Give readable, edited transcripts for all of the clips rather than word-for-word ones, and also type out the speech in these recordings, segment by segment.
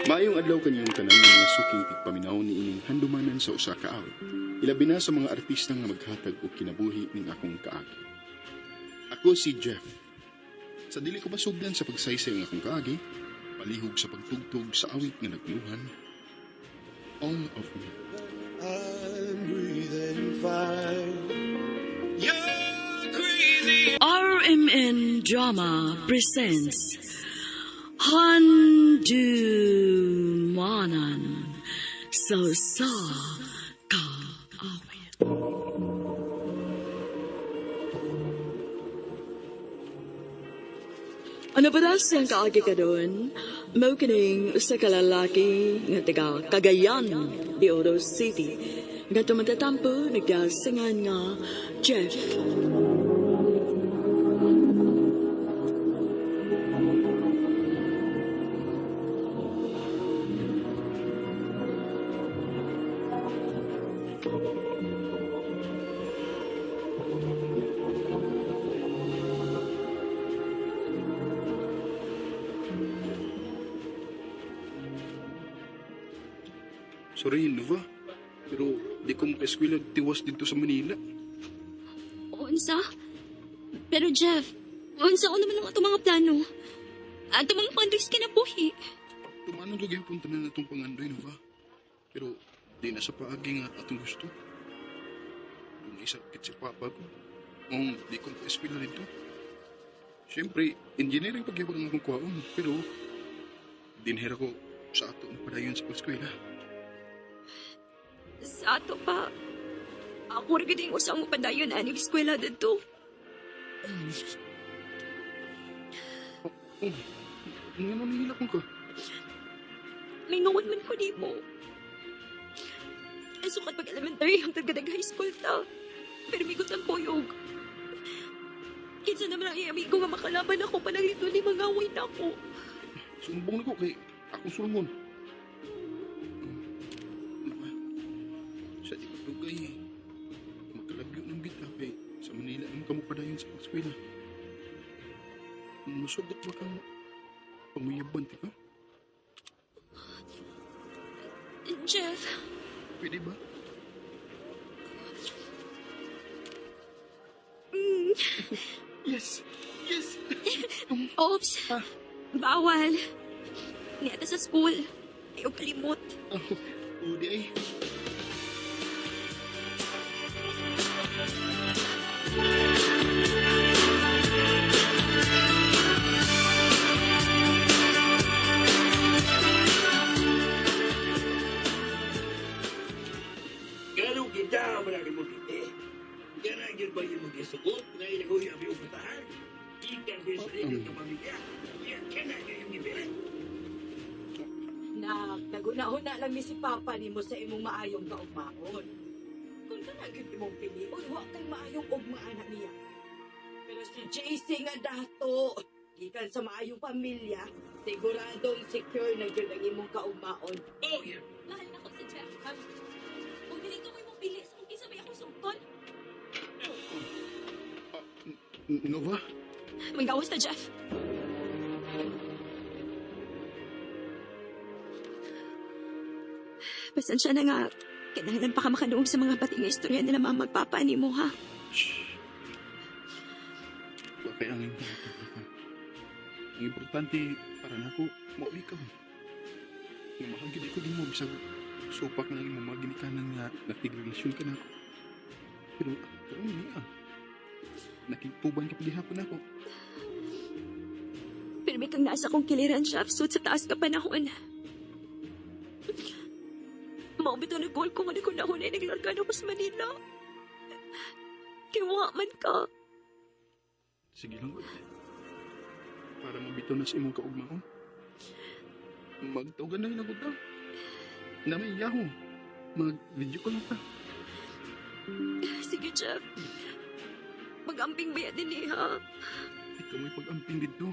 Maayong adlaw kanyang tanan ng mga suking tigpaminaw ni ining handumanan sa usa ka awit. Ilabi na sa mga artista nga maghatag og kinabuhi ning akong kaagi. Ako si Jeff. Sa dili ko masugdan sa pagsaysay ng akong kaagi, palihog sa pagtugtog sa awit nga nagluhan, All of Me. I'm breathing fine. You're crazy. RMN Drama presents Handumanan sa Kaawit. Ano ba das ang kaagi ka doon? Mao kining usa ka lalaki nga taga Cagayan de Oro City. Nga tumatatampo nagdasingan nga Jeff. Sorry, Nova. Pero di ko makaeskwela tiwas dito sa Manila. Unsa? Pero Jeff, unsa ko naman ang ato mga plano? Ato mga pandoy sa kinabuhi. Tumanong lagi ang punta na natong pangandoy, Nova. Pero di na sa paagi nga atong gusto. Doon isakit si Papa ko. Di ko makaeskwela dito. Siyempre, engineering pagyabag ang akong kwaon. Pero dinhera ko sa ato ang padayon sa eskwela. Sa ato pa, ako rin yung usang padayon aning eskwela dito. Ano nahilak mo ka? May ngawad man ko di mo. Ay sukat pag-elementary hanggang gadag high school ta. Pero may gutang kuyog. Kinsa naman ang amigo nga makalaban ako pa nang rito ni mangawin ako. Sumbong na ko kay akong sulmon. Sa di magdugay, magkalagyo ng bita kay sa Manila ang kamupadayon sa eskwela. Masugot ba kang panguyaban, di ka? Jeff, Pwede ba? Yes! Yes! oops. Bawal. Niyata sa school. Ayaw kalimot. Di ay. Ganun kita malaki mo dito. Ganun yun ba yung mag-isuot na inagoy ang iyong putahan? Ikan din sa inyo ng pamilya. Yan ka na yung ibig. Naguna-una lang ni si Papa ni mo sa imong maayong kaugmaon. Kung kanagin imong pilion, huwag kay maayong ugmaan na niya. Pero si JC nga dato, gikan sa maayong pamilya, siguradong secure na yun ang imong kaugmaon. Oh, yeah. Mahal na ko si Jeff. Kung ganito ko yung bilis, kung kisabay ako sungkol. Nova? Manggawas na, Jeff. Pasensya na nga. Kailangan pa ka makanuog sa mga bating istorya nila mga magpapa ni mo, ha? Wa kay ang Ang importante para nako mauwi ka. Nga mahagid ko din mo bisag supak na lang mo maginikanan nga nagtigrelasyon ka nako. Pero hindi nakituban ka pa hapon ako. Pero may kang nasa kong kiliran, Jeff, suit sa taas ka panahon. Maubito na goal ko nga na kunahon ay naglarga na ko sa Manila. Kiwa man ka. Sige lang, good. Para mabito na sa imong kaugmaon. Magtawgan na yun ako daw. Na may Yahoo. Mag-video call na ta. Sige, Jeff. Mag-amping bayad din ha. Ikaw may pag-amping dito.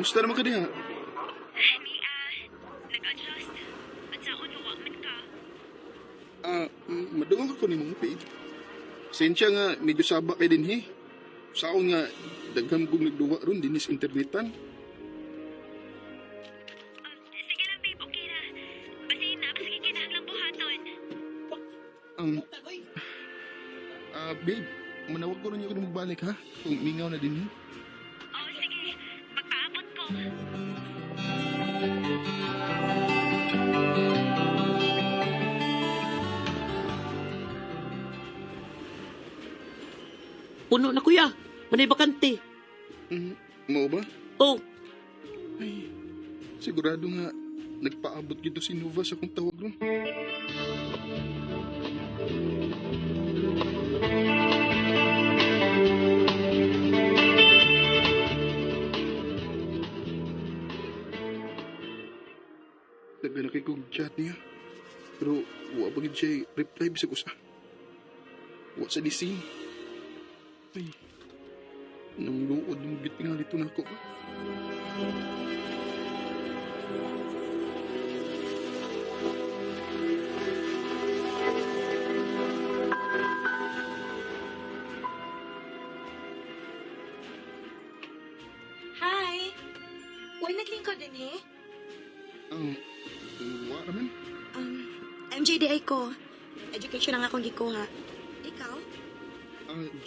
Musta naman ka diha? Nag-adjust. At saan nawa man ka? Madungog ko ni mong babe. Sensya nga, medyo saba kay din he. Saon nga, dagham kong nagduwa ron, dinis internetan. Sige lang, babe. Okay na. Basin na. Sige, kinahanglang buhaton. Babe, manawag ko rin yung magbalik ha? Kung mingaw na din he. Oh, sige. Magpaabot ko. Puno na kuya. Manay bakante. Mo ba? Oh, Ay, sigurado nga, nagpaabot gito si Nova sa kong tawag ron. Nagganakay kong chat niya. Pero, wa pa gid siya reply bisag usa. Wa sa disin. Ay, nang luod yung gitingal ito na ako. Hi. Uy, naglingkod din eh. Wa naman. MJDA ko. Education ang akong gikuha. Ikaw?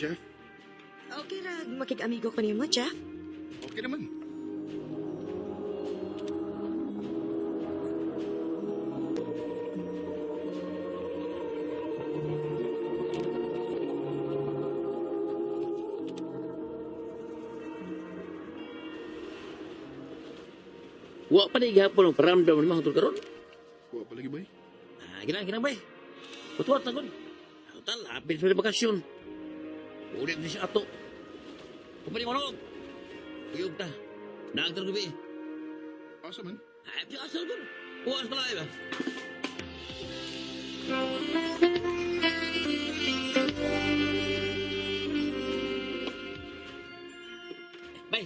Jeff, Okay ra, makig-amigo ko nimo, Jeff. okay naman. wa pa na igapon ang paramdam ng mga hutol karon. Wa pa lagi bay. Ginang bay. Kutuwat na kon. Total, hapit sa bakasyon. Ulit din siya ato. Kupali mo nung. Uyog ta. Naagtar gabi. Asa man? Ay, piya asal kon. Uwas pala ba? Bay,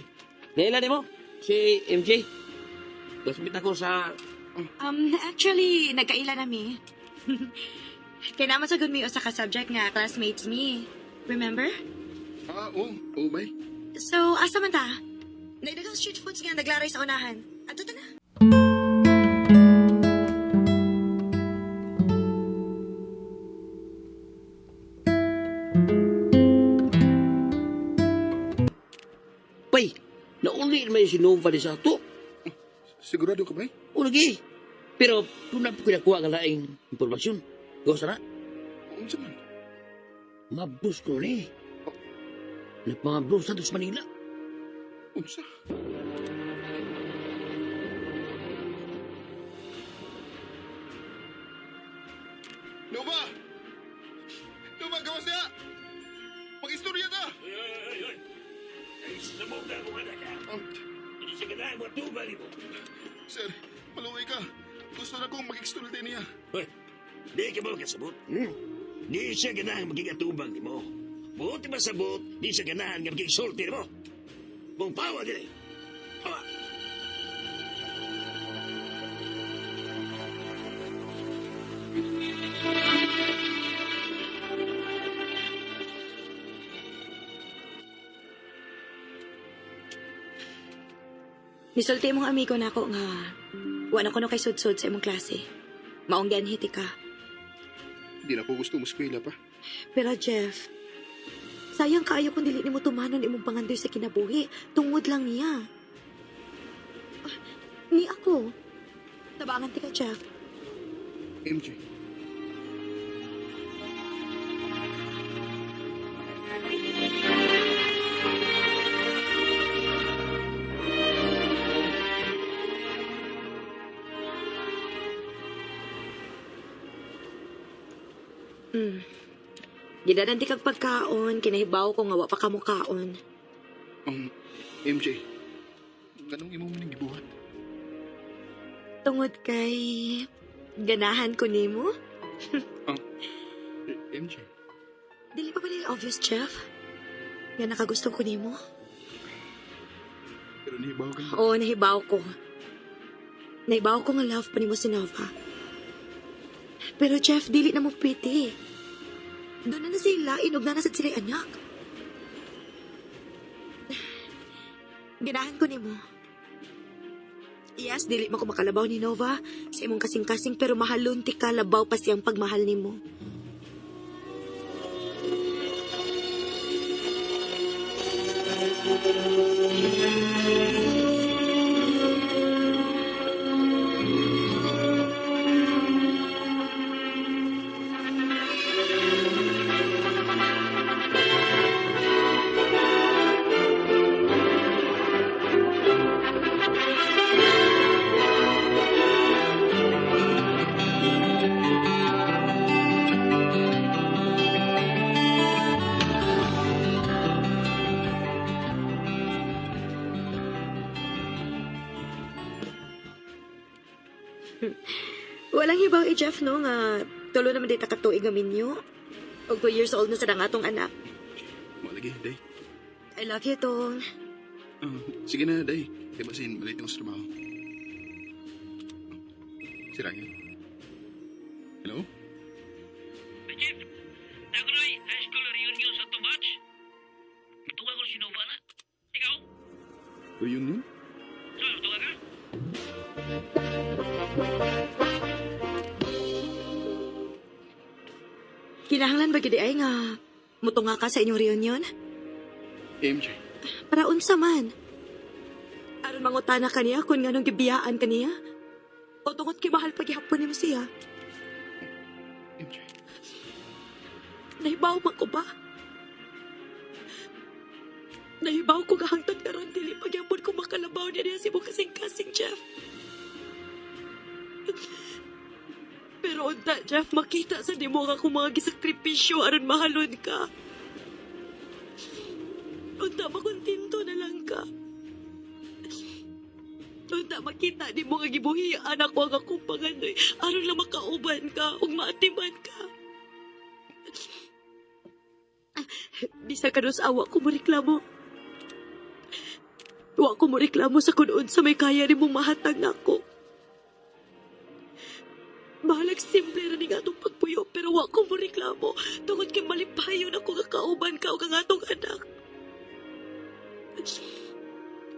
nailan mo? Si MJ. Gasmit ako sa... Actually, nagkaila nami. Kaya naman sa good mi usa ka subject nga classmates me. Remember? Oo bay. So, asa man ta? Naidagang street foods nga naglaray sa unahan. Ato ta na. Bay, nauli naman yung sinova ni sa ato. Sigurado ka bay? O lagi. Pero, kung na po kinakuha ka laing impormasyon, gawa sana, Unsa man? mabus ko ni. Nagpangablos na sa Manila. Unsa? Nova! Nova, gawas niya! Mag-istorya ka! Ay! Ay, sa mo na mo anak ka. Hindi siya ganahan mo tuba ni mo. Sir, maluwi ka. Gusto na kong mag-extradite niya. Hoy, di ka mo kasabot. Di siya ganahan maging atubang ni mo. Buti masabot, di siya ganahan nga maging sulti ni mo. Mong pawa din eh. Pawa. Nisulti mong amigo na ako nga wala ko no kay sudsod sa imong klase. Maong ganhiti ka. Hindi na ko gusto mo eskwela pa. Pero Jeff, sayang kaayo kung dili nimo tumanon imong pangandoy sa kinabuhi. Tungod lang niya. Ni ako. Tabangan ti ka, Jeff. MJ. Gidadan ti kag pagkaon, kinahibaw ko nga wa pa kamo kaon. MJ. Ganong imo man gibuhat? Tungod kay ganahan ko nimo. MJ. Dili pa ba nila obvious, Jeff? Nga nakagusto ko nimo. Pero nahibaw ka na. Oo, nahibaw ko. Nahibaw ko nga love pa ni mo si Nova. Pero Jeff, dili na mo pwede. Doon na sila, inog na nasad sila anak. Ganahan ko ni mo. Yes, dili mo ko makalabaw ni Nova sa imong kasing-kasing pero mahalon ti kalabaw pa siyang pagmahal ni mo. Walang hibaw Jeff no nga tulo naman dita katuig nga minyo. Og 2 years old na sa atong anak. Malagi, day. I love you, Tong. Sige na, day. Di ba sin, malit ako sa trabaho. Si Ryan. Hello? Jeff, naguloy high school reunion sa Tumach. Tuwa ko si Nova na. Ikaw? Reunion? Tuwa ka? Kinahanglan ba gid ay nga mutunga ka sa inyong reunion? MJ. Para unsa man? Aron mangutana kaniya kung nganong gibiyaan kaniya? O tungod kay mahal paghihapon nimo siya? MJ. Nahibaw man ko ba? Nahibaw ko kahangtod karon dili pagyapon ko makalabaw niya si mo kasing-kasing Jeff. Pero unta, Jeff, makita sa nimo nga kung mga gisakripisyo aron mahalon ka. Unta, makontinto na lang ka. Unta, makita ni mo nga gibuhi anak ko ang akong panganoy aron lang makauban ka ug maatiman ka. Bisa ka sa awa ko mo reklamo. Wa ko mo reklamo sa kunoon sa may kaya ni mong mahatag nako. Bahalag simple na ni nga itong pagpuyo, pero wa ko mo reklamo. Tungod kay malipayon ako kakauban ka o kang atong anak.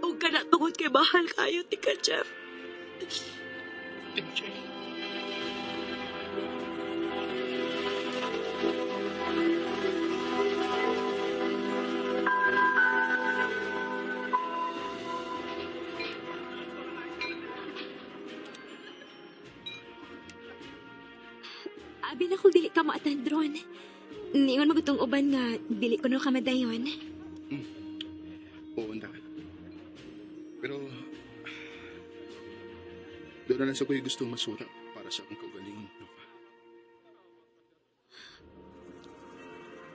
O ka na tungod kay mahal kayo, tika, Jeff. MJ. Abi na kung dili ka maatandron. Niyon magutong uban nga, dili ko no ka madayon. Oo, anda ka. Pero, doon na lang sa ko'y gustong masura para sa akong kaugalingon, Nova.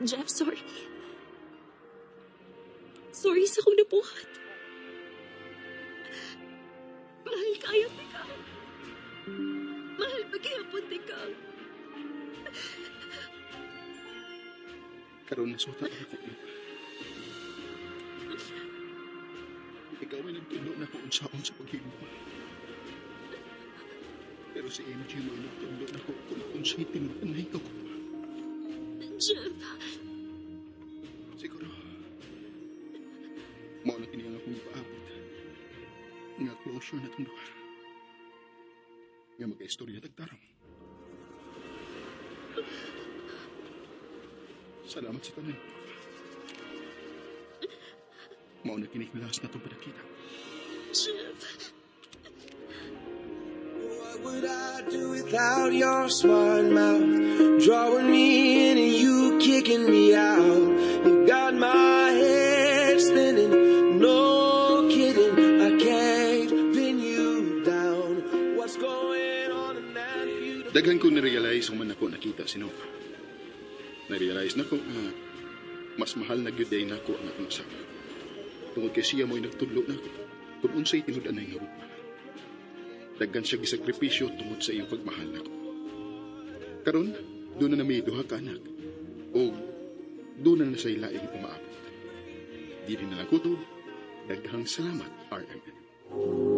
Jeff, sorry. Sorry sa kong nabuhat. Mahal kayo, tika. Mahal paghihapon, tika. Karoon na suta ako, Nova. Ikaw ay nagtulo na kung unsaon sa paghimo ko. Pero si MJ mo ay nagtulo na kung unsa'y tinutanay ko. Jeff. Siguro, mao na kini ang akong ipaabot. Nga closure na itong lugar. Nga mag-istorya tagtarong. Salamat sa tanan. Mao na kini last na itong pinakita. Jeff. What would I do without your smart mouth? Drawing me in and you kicking me out. You got my head spinning, no kidding. I can't pin you down. What's going on in that beautiful... Daghan ko na-realize kung man ako nakita si Nova. Na-realize na ko na mas mahal na gyud day na ako ang akong asawa. Tungod kay siya mo'y nagtudlo na ako kung unsay tinud-anay nga rupa. Daghan siya gisakripisyo tungod sa iyong pagmahal nako. Karon, doon na may duha ka anak. O doon na sa ilaing umaabot. Di rin na lang kutob, Daghang salamat, RMN.